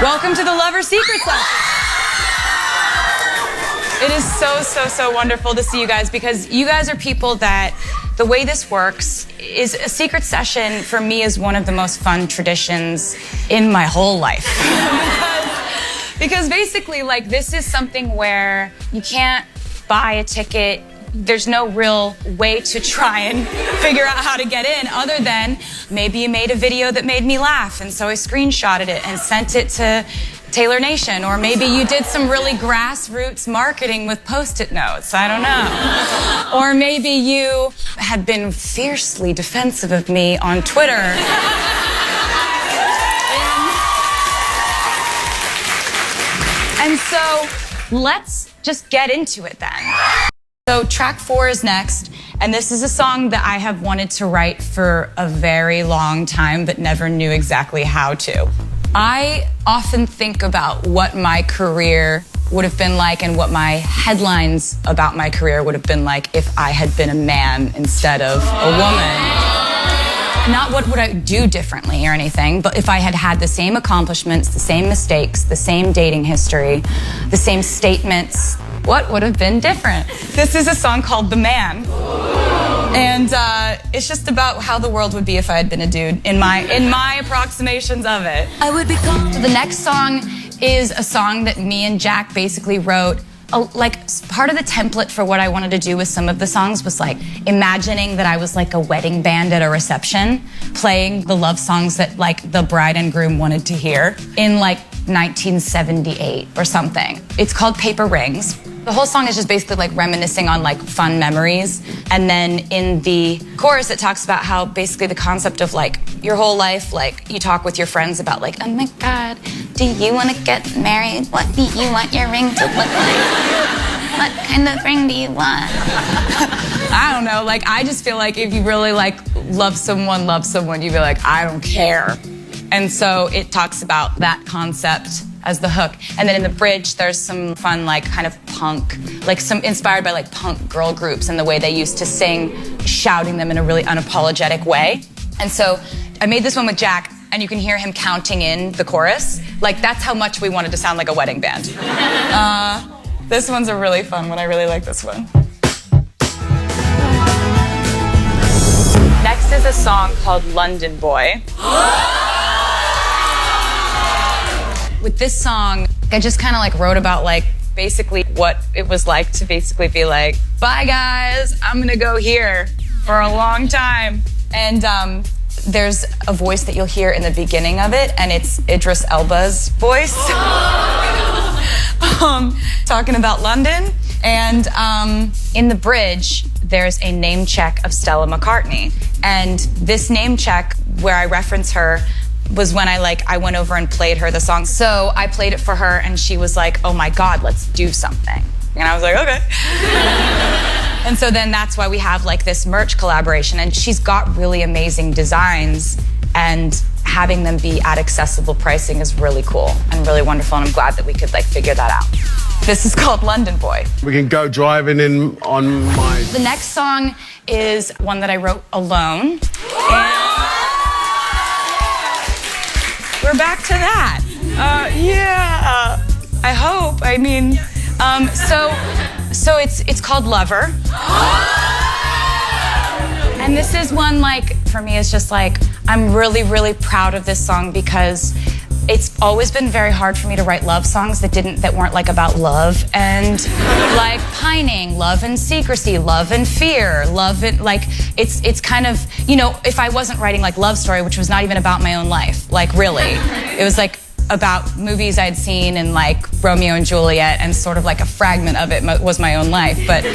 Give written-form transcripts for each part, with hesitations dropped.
Welcome to the Lover Secret Session. It is so wonderful to see you guys, because you guys are people that the way this works is a secret session for me is one of the most fun traditions in my whole life. Because basically, like, this is something where you can't buy a ticket. There's no real way to try and figure out how to get in other than maybe you made a video that made me laugh, and so I screenshotted it and sent it to Taylor Nation, or maybe you did some really grassroots marketing with Post-it notes, I don't know. Or maybe you had been fiercely defensive of me on Twitter. And so let's just get into it then. So track 4 is next, and this is a song that I have wanted to write for a very long time, but never knew exactly how to. I often think about what my career would have been like and what my headlines about my career would have been like if I had been a man instead of a woman. Not what would I do differently or anything, but if I had had the same accomplishments, the same mistakes, the same dating history, the same statements, what would have been different? This is a song called The Man. And it's just about how the world would be if I had been a dude in my approximations of it. I would be called. The next song is a song that me and Jack basically wrote. Like, part of the template for what I wanted to do with some of the songs was like imagining that I was like a wedding band at a reception playing the love songs that like the bride and groom wanted to hear in like 1978 or something. It's called Paper Rings. The whole song is just basically like reminiscing on like fun memories. And then in the chorus, it talks about how basically the concept of like your whole life, like you talk with your friends about like, oh my God, do you want to get married? What do you want your ring to look like? What kind of ring do you want? I don't know, like I just feel like if you really like love someone, you'd be like, I don't care. And so it talks about that concept as the hook. And then in the bridge, there's some fun, like kind of punk, like some inspired by like punk girl groups and the way they used to sing, shouting them in a really unapologetic way. And so I made this one with Jack, and you can hear him counting in the chorus. Like that's how much we wanted to sound like a wedding band. This one's a really fun one. I really like this one. Next is a song called London Boy. With this song, I just kind of like wrote about like basically what it was like to basically be like, bye guys, I'm gonna go here for a long time. And there's a voice that you'll hear in the beginning of it, and it's Idris Elba's voice. Talking about London. And in the bridge, there's a name check of Stella McCartney. And this name check where I reference her was when I went over and played her the song. So I played it for her, and she was like, oh my God, let's do something. And I was like, okay. And so then that's why we have like this merch collaboration, and she's got really amazing designs, and having them be at accessible pricing is really cool and really wonderful, and I'm glad that we could like figure that out. This is called London Boy. We can go driving in on my... The next song is one that I wrote alone. And we're back to that. Yeah, I hope. I mean, so it's called Lover. And this is one, like, for me, it's just like, I'm really, really proud of this song because it's always been very hard for me to write love songs that weren't like about love and like pining, love and secrecy, love and fear, love and like it's kind of, you know, if I wasn't writing like love story, which was not even about my own life, like really, it was like about movies I'd seen and like Romeo and Juliet, and sort of like a fragment of it was my own life, but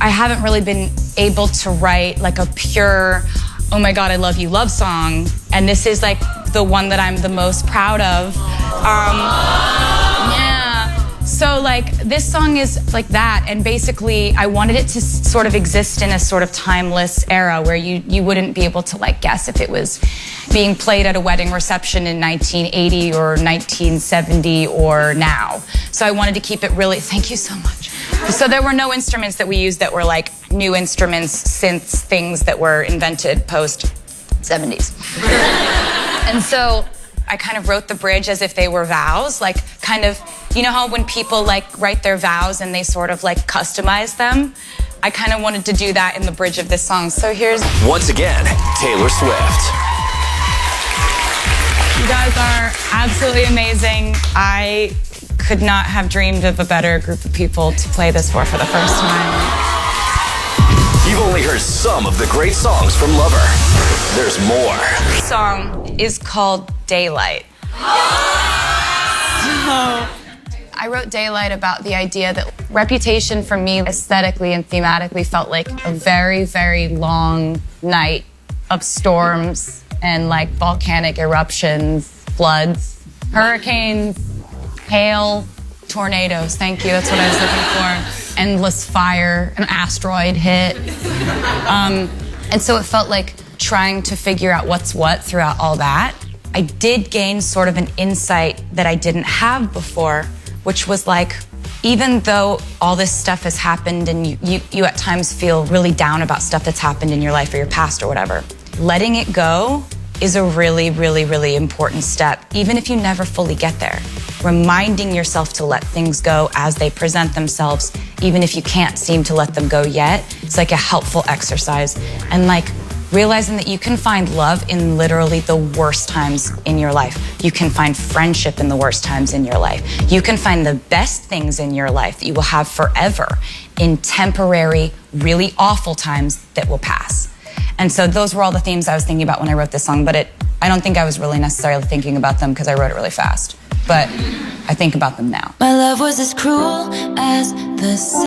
I haven't really been able to write like a pure, oh my God, I love you love song, and this is like the one that I'm the most proud of. Yeah. So like this song is like that, and basically I wanted it to sort of exist in a sort of timeless era where you wouldn't be able to like guess if it was being played at a wedding reception in 1980 or 1970 or now. So I wanted to keep it really, thank you so much. So there were no instruments that we used that were like new instruments, synths, things that were invented post 70s. And so I kind of wrote the bridge as if they were vows, like kind of, you know how when people like write their vows and they sort of like customize them? I kind of wanted to do that in the bridge of this song. So here's... Once again, Taylor Swift. You guys are absolutely amazing. I could not have dreamed of a better group of people to play this for the first time. You've only heard some of the great songs from Lover. There's more. This song is called Daylight. I wrote Daylight about the idea that Reputation for me aesthetically and thematically felt like a very, very long night of storms and like volcanic eruptions, floods, hurricanes, hail, tornadoes. Thank you, that's what I was looking for. Endless fire, an asteroid hit. And so it felt like trying to figure out what's what throughout all that. I did gain sort of an insight that I didn't have before, which was like, even though all this stuff has happened and you at times feel really down about stuff that's happened in your life or your past or whatever, letting it go is a really, really, really important step, even if you never fully get there. Reminding yourself to let things go as they present themselves, even if you can't seem to let them go yet, it's like a helpful exercise. And like realizing that you can find love in literally the worst times in your life. You can find friendship in the worst times in your life. You can find the best things in your life that you will have forever in temporary, really awful times that will pass. And so those were all the themes I was thinking about when I wrote this song, but I don't think I was really necessarily thinking about them because I wrote it really fast. But I think about them now. My love was as cruel as the